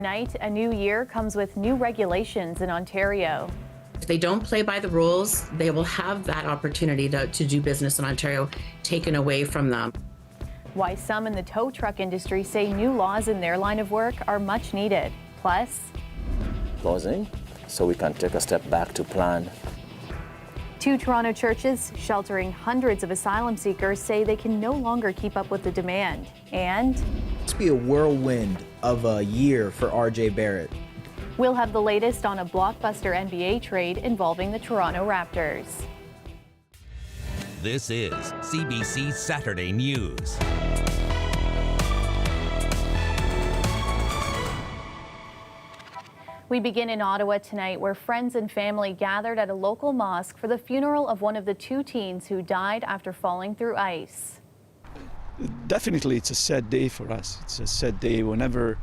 Tonight, a new year comes with new regulations in Ontario. If they don't play by the rules, they will have that opportunity to do business in Ontario taken away from them. Why some in the tow truck industry say new laws in their line of work are much needed. Plus, closing so we can take a step back to plan. 2 Toronto churches sheltering hundreds of asylum seekers say they can no longer keep up with the demand. And it's be a whirlwind of a year for RJ Barrett. We'll have the latest on a blockbuster NBA trade involving the Toronto Raptors. This is CBC Saturday News. We begin in Ottawa tonight, where friends and family gathered at a local mosque for the funeral of one of the 2 teens who died after falling through ice. Definitely, it's a sad day for us. It's a sad day whenever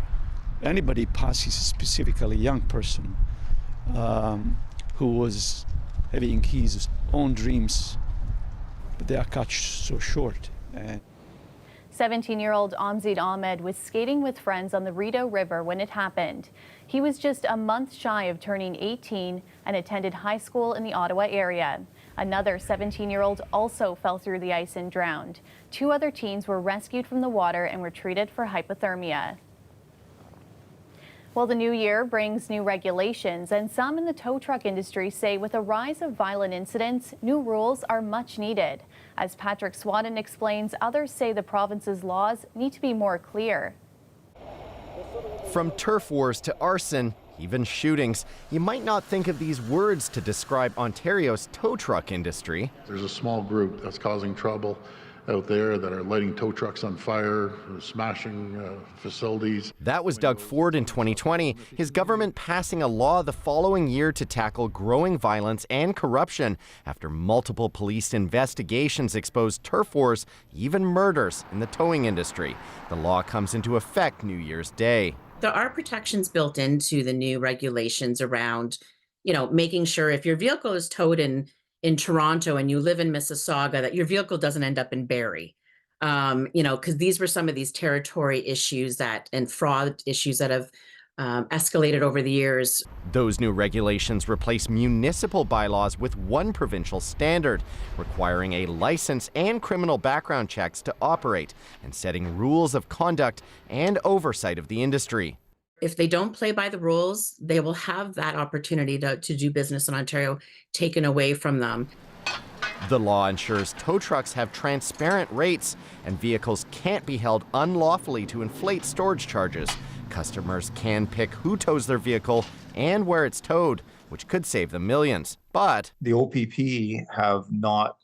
anybody passes, specifically a young person who was having his own dreams, but they are cut so short. 17-year-old Amzid Ahmed was skating with friends on the Rideau River when it happened. He was just a month shy of turning 18 and attended high school in the Ottawa area. Another 17-year-old also fell through the ice and drowned. 2 other teens were rescued from the water and were treated for hypothermia. Well, the new year brings new regulations, and some in the tow truck industry say with a rise of violent incidents, new rules are much needed. As Patrick Swadden explains, others say the province's laws need to be more clear. From turf wars to arson, even shootings, you might not think of these words to describe Ontario's tow truck industry. There's a small group that's causing trouble out there that are lighting tow trucks on fire, smashing facilities. That was Doug Ford in 2020, his government passing a law the following year to tackle growing violence and corruption after multiple police investigations exposed turf wars, even murders in the towing industry. The law comes into effect New Year's Day. There are protections built into the new regulations around, making sure if your vehicle is towed in Toronto and you live in Mississauga, that your vehicle doesn't end up in Barrie. Because these were some of these territory issues and fraud issues that have escalated over the years. Those new regulations replace municipal bylaws with one provincial standard, requiring a license and criminal background checks to operate and setting rules of conduct and oversight of the industry. If they don't play by the rules, they will have that opportunity to do business in Ontario taken away from them. The law ensures tow trucks have transparent rates and vehicles can't be held unlawfully to inflate storage charges. Customers can pick who tows their vehicle and where it's towed, which could save them millions. But the OPP have not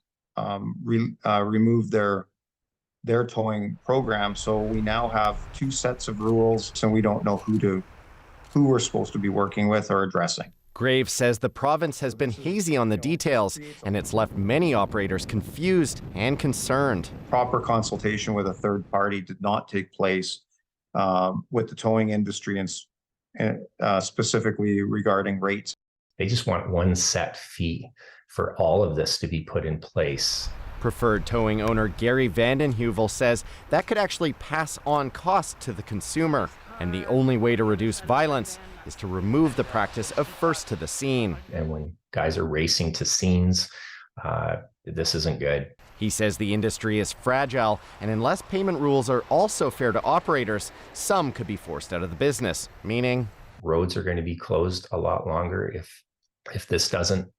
removed their towing program, so we now have 2 sets of rules, and we don't know who we're supposed to be working with or addressing. Graves says the province has been hazy on the details, and it's left many operators confused and concerned. Proper consultation with a third party did not take place with the towing industry, and specifically regarding rates. They just want one set fee for all of this to be put in place. Preferred towing owner Gary Vandenheuvel says that could actually pass on costs to the consumer, and the only way to reduce violence is to remove the practice of first to the scene. And when guys are racing to scenes, this isn't good. He says the industry is fragile, and unless payment rules are also fair to operators, some could be forced out of the business, meaning roads are going to be closed a lot longer if this doesn't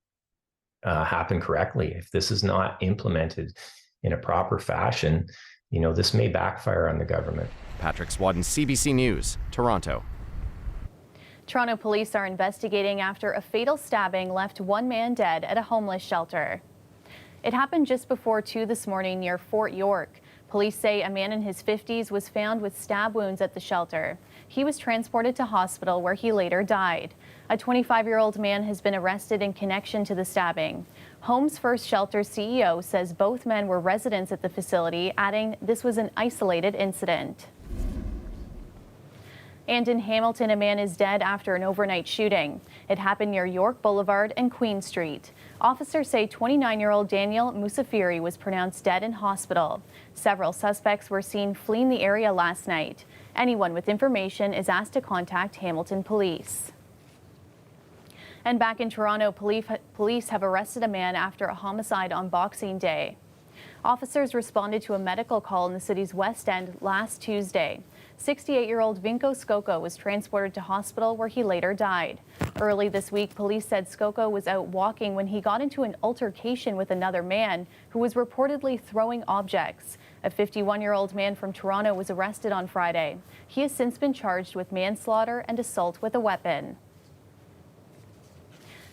happen correctly. If this is not implemented in a proper fashion, this may backfire on the government. Patrick Swadden, CBC News, Toronto. Toronto police are investigating after a fatal stabbing left 1 man dead at a homeless shelter. It happened just before 2 this morning near Fort York. Police say a man in his 50s was found with stab wounds at the shelter. He was transported to hospital where he later died. A 25-year-old man has been arrested in connection to the stabbing. Homes First Shelter's CEO says both men were residents at the facility, adding this was an isolated incident. And in Hamilton, a man is dead after an overnight shooting. It happened near York Boulevard and Queen Street. Officers say 29-year-old Daniel Musafiri was pronounced dead in hospital. Several suspects were seen fleeing the area last night. Anyone with information is asked to contact Hamilton Police. And back in Toronto, police have arrested a man after a homicide on Boxing Day. Officers responded to a medical call in the city's West End last Tuesday. 68-year-old Vinko Skoko was transported to hospital where he later died. Early this week, police said Skoko was out walking when he got into an altercation with another man who was reportedly throwing objects. A 51-year-old man from Toronto was arrested on Friday. He has since been charged with manslaughter and assault with a weapon.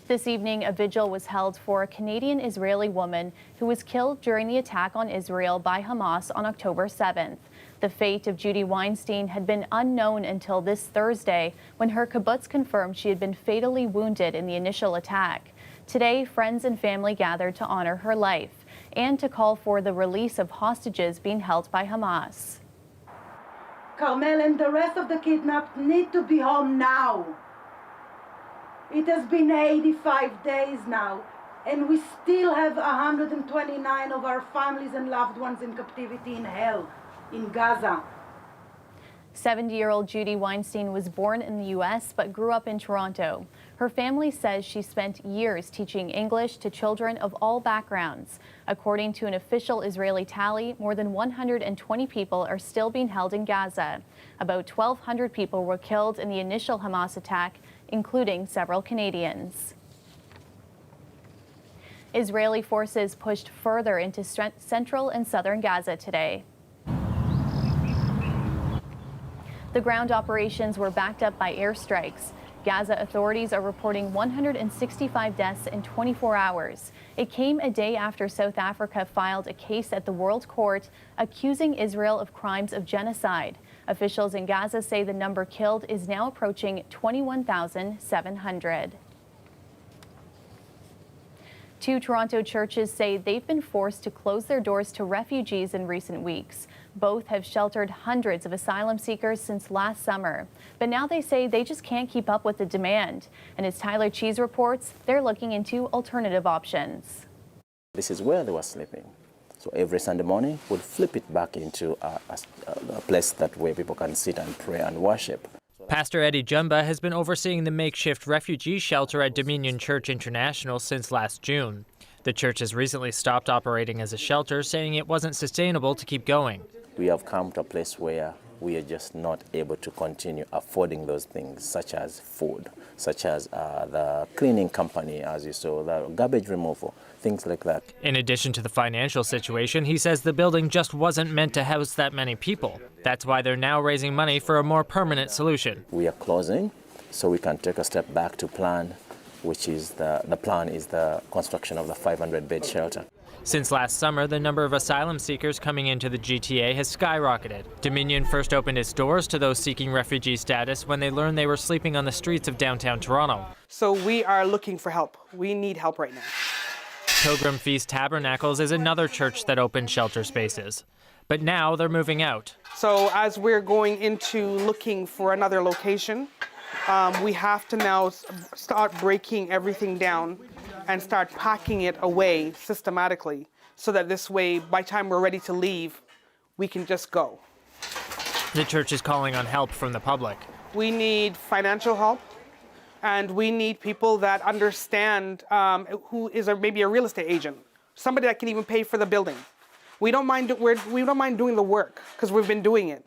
This evening, a vigil was held for a Canadian-Israeli woman who was killed during the attack on Israel by Hamas on October 7th. The fate of Judy Weinstein had been unknown until this Thursday, when her kibbutz confirmed she had been fatally wounded in the initial attack. Today, friends and family gathered to honor her life and to call for the release of hostages being held by Hamas. Carmel and the rest of the kidnapped need to be home now. It has been 85 days now, and we still have 129 of our families and loved ones in captivity in hell, in Gaza. 70-year-old Judy Weinstein was born in the U.S. but grew up in Toronto. Her family says she spent years teaching English to children of all backgrounds. According to an official Israeli tally, more than 120 people are still being held in Gaza. About 1,200 people were killed in the initial Hamas attack, including several Canadians. Israeli forces pushed further into central and southern Gaza today. The ground operations were backed up by airstrikes. Gaza authorities are reporting 165 deaths in 24 hours. It came a day after South Africa filed a case at the World Court accusing Israel of crimes of genocide. Officials in Gaza say the number killed is now approaching 21,700. Two Toronto churches say they've been forced to close their doors to refugees in recent weeks. Both have sheltered hundreds of asylum seekers since last summer. But now they say they just can't keep up with the demand. And as Tyler Cheese reports, they're looking into alternative options. This is where they were sleeping. So every Sunday morning, we'll flip it back into a place where people can sit and pray and worship. Pastor Eddie Jumba has been overseeing the makeshift refugee shelter at Dominion Church International since last June. The church has recently stopped operating as a shelter, saying it wasn't sustainable to keep going. We have come to a place where we are just not able to continue affording those things, such as food, such as the cleaning company, as you saw, the garbage removal, things like that. In addition to the financial situation, he says the building just wasn't meant to house that many people. That's why they're now raising money for a more permanent solution. We are closing so we can take a step back to plan, which is the plan is the construction of the 500-bed shelter. Since last summer, the number of asylum seekers coming into the GTA has skyrocketed. Dominion first opened its doors to those seeking refugee status when they learned they were sleeping on the streets of downtown Toronto. So we are looking for help. We need help right now. Pilgrim Feast Tabernacles is another church that opened shelter spaces. But now they're moving out. So as we're going into looking for another location, we have to now start breaking everything down and start packing it away systematically so that this way, by the time we're ready to leave, we can just go. The church is calling on help from the public. We need financial help, and we need people that understand who is maybe a real estate agent, somebody that can even pay for the building. We don't mind doing the work because we've been doing it.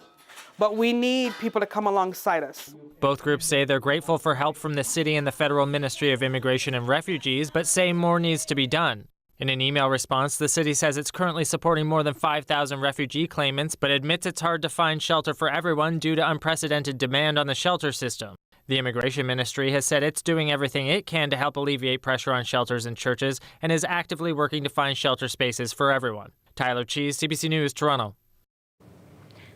But we need people to come alongside us. Both groups say they're grateful for help from the city and the Federal Ministry of Immigration and Refugees, but say more needs to be done. In an email response, the city says it's currently supporting more than 5,000 refugee claimants, but admits it's hard to find shelter for everyone due to unprecedented demand on the shelter system. The Immigration Ministry has said it's doing everything it can to help alleviate pressure on shelters and churches and is actively working to find shelter spaces for everyone. Tyler Cheese, CBC News, Toronto.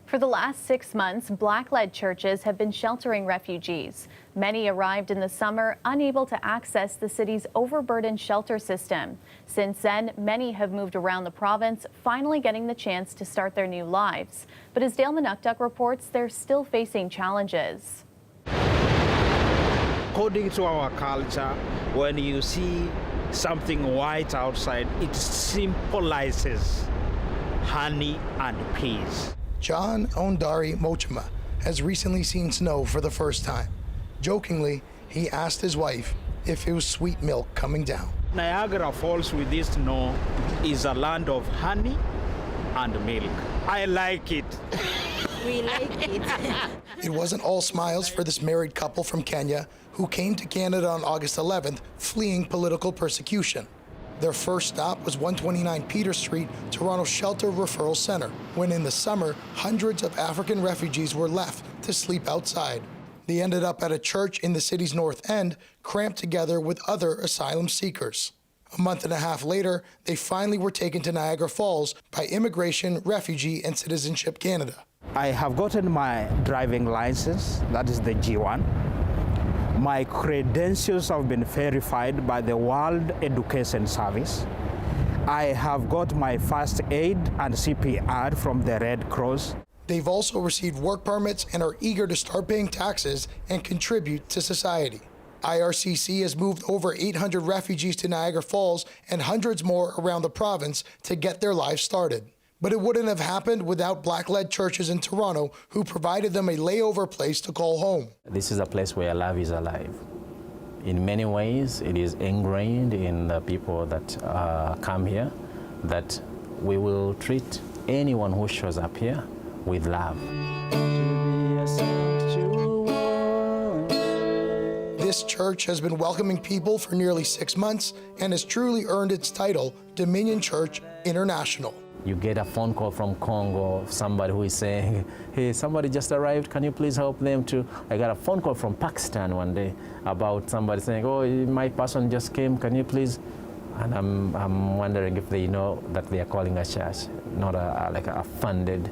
For the last 6 months, Black-led churches have been sheltering refugees. Many arrived in the summer unable to access the city's overburdened shelter system. Since then, many have moved around the province, finally getting the chance to start their new lives. But as Dale Manuktuk reports, they're still facing challenges. According to our culture, when you see something white outside, it symbolizes honey and peace. John Ondari Mochima has recently seen snow for the first time. Jokingly, he asked his wife if it was sweet milk coming down. Niagara Falls with this snow is a land of honey and milk. I like it. We like it. It wasn't all smiles for this married couple from Kenya who came to Canada on August 11th fleeing political persecution. Their first stop was 129 Peter Street, Toronto's Shelter Referral Center, when in the summer, hundreds of African refugees were left to sleep outside. They ended up at a church in the city's north end, cramped together with other asylum seekers. A month and a half later, they finally were taken to Niagara Falls by Immigration, Refugee and Citizenship Canada. I have gotten my driving license, that is the G1. My credentials have been verified by the World Education Service. I have got my first aid and CPR from the Red Cross. They've also received work permits and are eager to start paying taxes and contribute to society. IRCC has moved over 800 refugees to Niagara Falls and hundreds more around the province to get their lives started. But it wouldn't have happened without Black-led churches in Toronto who provided them a layover place to call home. This is a place where love is alive. In many ways, it is ingrained in the people that come here that we will treat anyone who shows up here with love. This church has been welcoming people for nearly 6 months and has truly earned its title, Dominion Church International. You get a phone call from Congo, somebody who is saying, hey, somebody just arrived, can you please help them too? I got a phone call from Pakistan one day about somebody saying, oh, my person just came, can you please? And I'm wondering if they know that they are calling a church, not like a funded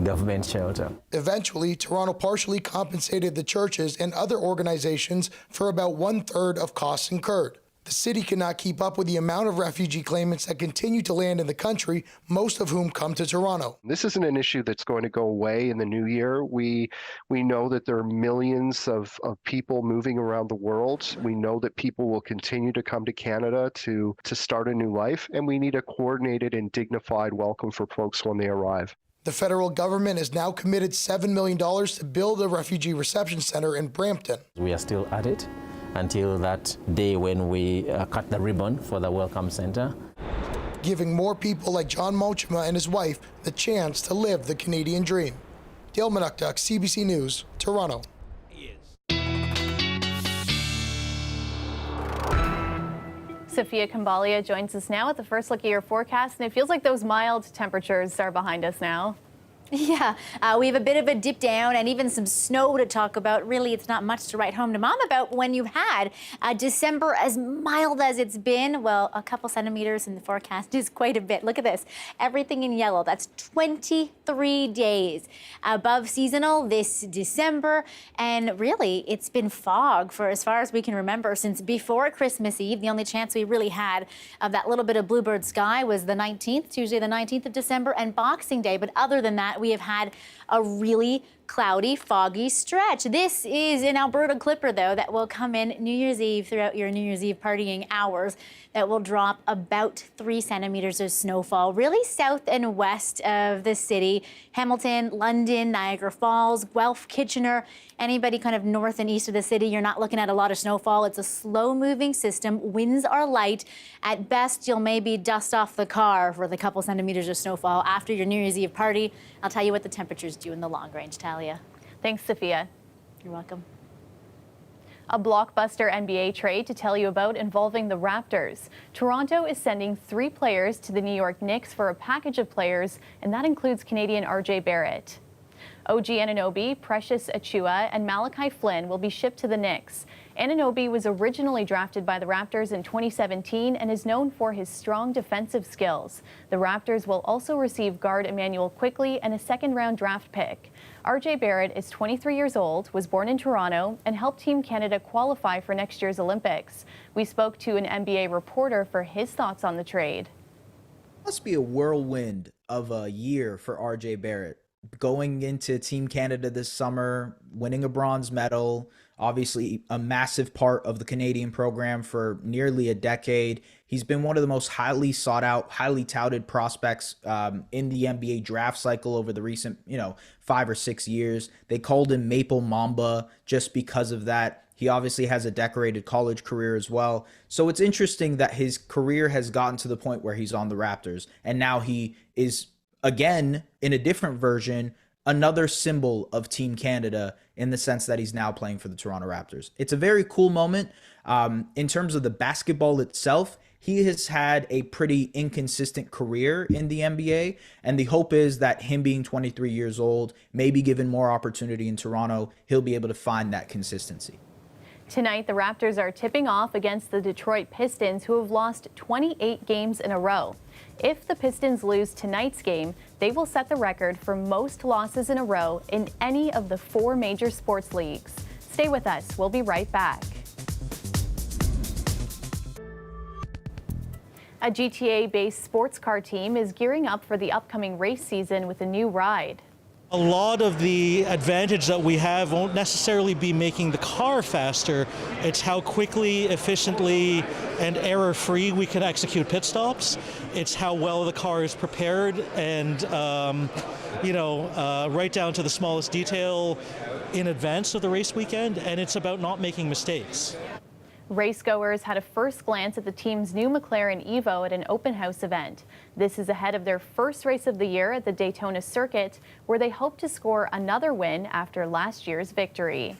government shelter. Eventually, Toronto partially compensated the churches and other organizations for about 1/3 of costs incurred. The city cannot keep up with the amount of refugee claimants that continue to land in the country, most of whom come to Toronto. This isn't an issue that's going to go away in the new year. We know that there are millions of people moving around the world. We know that people will continue to come to Canada to start a new life, and we need a coordinated and dignified welcome for folks when they arrive. The federal government has now committed $7 million to build a refugee reception center in Brampton. We are still at it until that day when we cut the ribbon for the Welcome Center. Giving more people like John Mochima and his wife the chance to live the Canadian dream. Dale Manuktuk, CBC News, Toronto. Sophia Kambalia joins us now with the first look at your forecast, and it feels like those mild temperatures are behind us now. Yeah, we have a bit of a dip down and even some snow to talk about. Really, it's not much to write home to mom about when you've had December as mild as it's been. Well, a couple centimeters in the forecast is quite a bit. Look at this. Everything in yellow. That's 23 days above seasonal this December. And really, it's been fog for as far as we can remember since before Christmas Eve. The only chance we really had of that little bit of bluebird sky was the 19th, Tuesday the 19th of December, and Boxing Day. But other than that, we have had a really cloudy, foggy stretch. This is an Alberta Clipper, though, that will come in New Year's Eve throughout your New Year's Eve partying hours. That will drop about 3 centimeters of snowfall, really south and west of the city. Hamilton, London, Niagara Falls, Guelph, Kitchener, anybody kind of north and east of the city, you're not looking at a lot of snowfall. It's a slow-moving system. Winds are light. At best, you'll maybe dust off the car for the couple centimeters of snowfall after your New Year's Eve party. I'll tell you what the temperatures do in the long range, Talia. Thanks, Sophia. You're welcome. A blockbuster NBA trade to tell you about involving the Raptors. Toronto is sending 3 players to the New York Knicks for a package of players, and that includes Canadian RJ Barrett. OG Anunoby, Precious Achiuwa, and Malachi Flynn will be shipped to the Knicks. Anunoby was originally drafted by the Raptors in 2017 and is known for his strong defensive skills. The Raptors will also receive guard Emmanuel Quickley and a second-round draft pick. RJ Barrett is 23 years old, was born in Toronto, and helped Team Canada qualify for next year's Olympics. We spoke to an NBA reporter for his thoughts on the trade. It must be a whirlwind of a year for RJ Barrett. Going into Team Canada this summer, winning a bronze medal, obviously a massive part of the Canadian program for nearly a decade. He's been one of the most highly sought out, highly touted prospects in the NBA draft cycle over the recent, 5 or 6 years. They called him Maple Mamba just because of that. He obviously has a decorated college career as well. So it's interesting that his career has gotten to the point where he's on the Raptors. And now he is, again, in a different version, another symbol of Team Canada in the sense that he's now playing for the Toronto Raptors. It's a very cool moment. In terms of the basketball itself, he has had a pretty inconsistent career in the NBA, and the hope is that him being 23 years old, maybe given more opportunity in Toronto, he'll be able to find that consistency. Tonight, the Raptors are tipping off against the Detroit Pistons, who have lost 28 games in a row. If the Pistons lose tonight's game, they will set the record for most losses in a row in any of the 4 major sports leagues. Stay with us. We'll be right back. A GTA-based sports car team is gearing up for the upcoming race season with a new ride. A lot of the advantage that we have won't necessarily be making the car faster. It's how quickly, efficiently, and error-free we can execute pit stops. It's how well the car is prepared and, right down to the smallest detail in advance of the race weekend. And it's about not making mistakes. Racegoers had a first glance at the team's new McLaren Evo at an open house event. This is ahead of their first race of the year at the Daytona circuit, where they hope to score another win after last year's victory.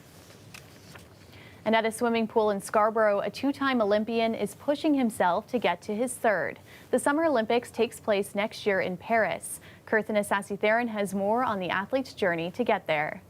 And at a swimming pool in Scarborough, a 2-time Olympian is pushing himself to get to his 3rd. The Summer Olympics takes place next year in Paris. Kirthana Sasitharan has more on the athlete's journey to get there.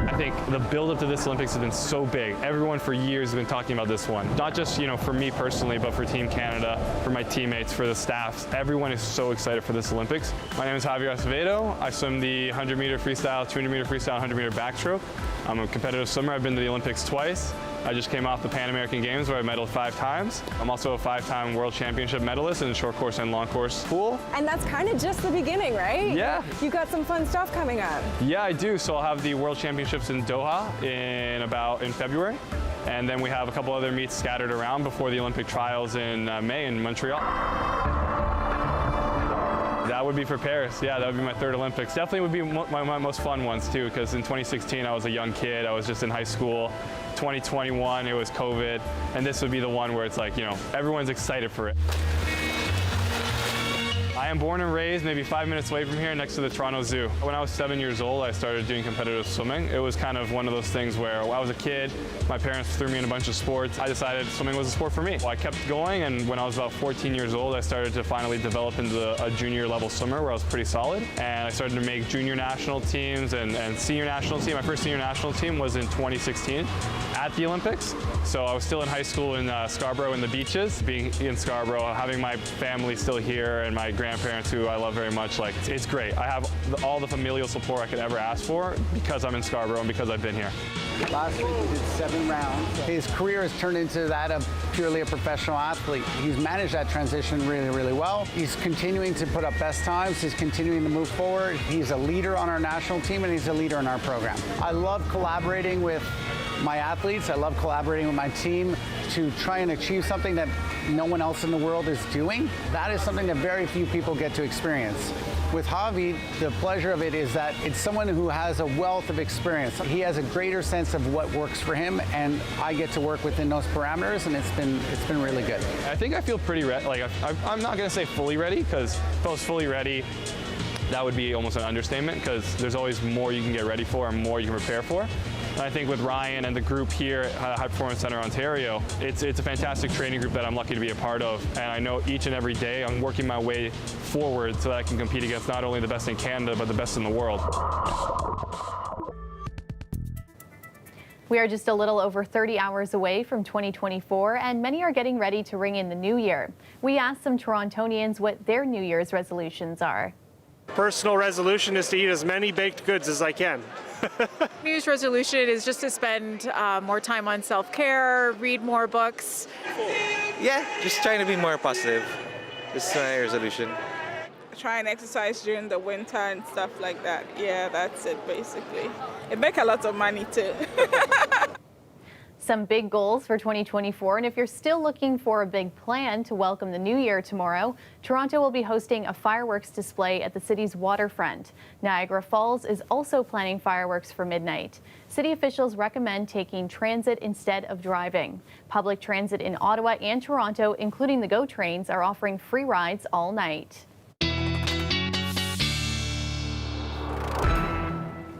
I think the build-up to this Olympics has been so big. Everyone for years has been talking about this one. Not just, for me personally, but for Team Canada, for my teammates, for the staffs. Everyone is so excited for this Olympics. My name is Javier Acevedo. I swim the 100-meter freestyle, 200-meter freestyle, 100-meter backstroke. I'm a competitive swimmer. I've been to the Olympics twice. I just came off the Pan American Games where I medaled 5 times. I'm also a 5-time World Championship medalist in the short course and long course pool. And that's kind of just the beginning, right? Yeah. You got some fun stuff coming up. Yeah, I do. So I'll have the World Championships in Doha in February. And then we have a couple other meets scattered around before the Olympic trials in May in Montreal. That would be for Paris. Yeah, that would be my 3rd Olympics. Definitely would be my most fun ones too, because in 2016 I was a young kid. I was just in high school. 2021 it was COVID, and this would be the one where it's like, everyone's excited for it. I am born and raised maybe 5 minutes away from here next to the Toronto Zoo. When I was 7 years old, I started doing competitive swimming. It was kind of one of those things where I was a kid, my parents threw me in a bunch of sports. I decided swimming was a sport for me. Well, I kept going, and when I was about 14 years old, I started to finally develop into a junior level swimmer where I was pretty solid. And I started to make junior national teams and senior national team. My first senior national team was in 2016 at the Olympics. So I was still in high school in Scarborough in the beaches. Being in Scarborough, having my family still here and my grandparents who I love very much, it's great. I have all the familial support I could ever ask for because I'm in Scarborough and because I've been here. Last week we did 7 rounds. His career has turned into that of purely a professional athlete. He's managed that transition really, really well. He's continuing to put up best times. He's continuing to move forward. He's a leader on our national team and he's a leader in our program. I love collaborating with my athletes. I love collaborating with my team to try and achieve something that no one else in the world is doing. That is something that very few people get to experience. With Javi, the pleasure of it is that it's someone who has a wealth of experience. He has a greater sense of what works for him, and I get to work within those parameters, and it's been really good. I think I feel pretty ready. I'm not gonna say fully ready, because if I was fully ready, that would be almost an understatement, because there's always more you can get ready for and more you can prepare for. And I think with Ryan and the group here at High Performance Center Ontario, it's a fantastic training group that I'm lucky to be a part of. And I know each and every day I'm working my way forward so that I can compete against not only the best in Canada, but the best in the world. We are just a little over 30 hours away from 2024, and many are getting ready to ring in the new year. We asked some Torontonians what their New Year's resolutions are. Personal resolution is to eat as many baked goods as I can. New Year's resolution is just to spend more time on self-care, read more books. Yeah, just trying to be more positive. This is my resolution. try and exercise during the winter and stuff like that. Yeah, that's it basically. It makes a lot of money too. Some big goals for 2024, and if you're still looking for a big plan to welcome the new year tomorrow, Toronto will be hosting a fireworks display at the city's waterfront. Niagara Falls is also planning fireworks for midnight. City officials recommend taking transit instead of driving. Public transit in Ottawa and Toronto, including the GO trains, are offering free rides all night.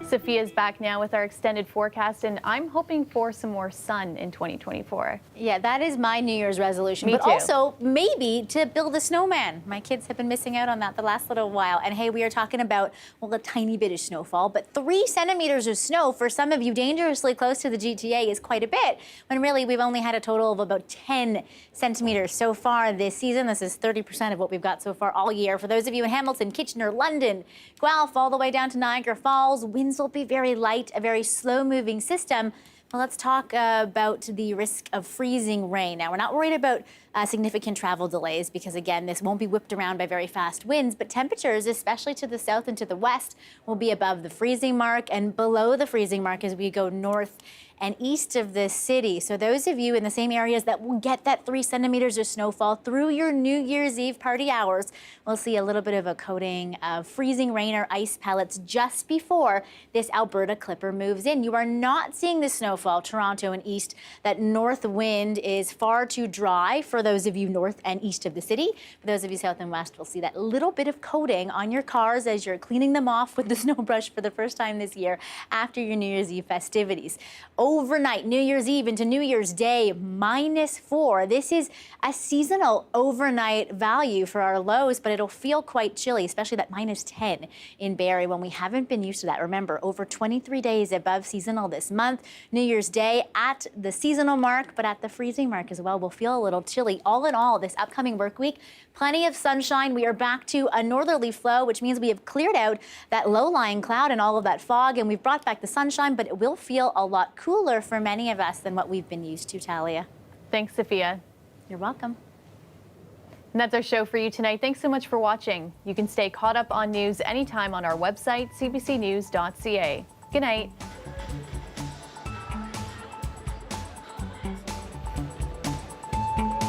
Sophia's back now with our extended forecast, and I'm hoping for some more sun in 2024. Yeah, that is my New Year's resolution. Me but too. Also, maybe to build a snowman. My kids have been missing out on that the last little while. And hey, we are talking about, well, a tiny bit of snowfall, but 3 centimeters of snow for some of you dangerously close to the GTA is quite a bit, when really we've only had a total of about 10 centimeters so far this season. This is 30% of what we've got so far all year. For those of you in Hamilton, Kitchener, London, Guelph, all the way down to Niagara Falls, winds will be very light, a very slow-moving system. Well, let's talk about the risk of freezing rain. Now, we're not worried about significant travel delays because, again, this won't be whipped around by very fast winds, but temperatures, especially to the south and to the west, will be above the freezing mark and below the freezing mark as we go north and east of the city. So those of you in the same areas that will get that 3 centimeters of snowfall through your New Year's Eve party hours will see a little bit of a coating of freezing rain or ice pellets just before this Alberta Clipper moves in. You are not seeing the snowfall, Toronto and east. That north wind is far too dry for those of you north and east of the city. For those of you south and west, will see that little bit of coating on your cars as you're cleaning them off with the snow brush for the first time this year after your New Year's Eve festivities. Overnight, New Year's Eve into New Year's Day, -4. This is a seasonal overnight value for our lows, but it'll feel quite chilly, especially that -10 in Barrie when we haven't been used to that. Remember, over 23 days above seasonal this month. New Year's Day at the seasonal mark, but at the freezing mark as well. Will feel a little chilly. All in all, this upcoming work week, plenty of sunshine. We are back to a northerly flow, which means we have cleared out that low-lying cloud and all of that fog, and we've brought back the sunshine, but it will feel a lot cooler for many of us than what we've been used to, Talia. Thanks, Sophia. You're welcome. And that's our show for you tonight. Thanks so much for watching. You can stay caught up on news anytime on our website, cbcnews.ca. Good night.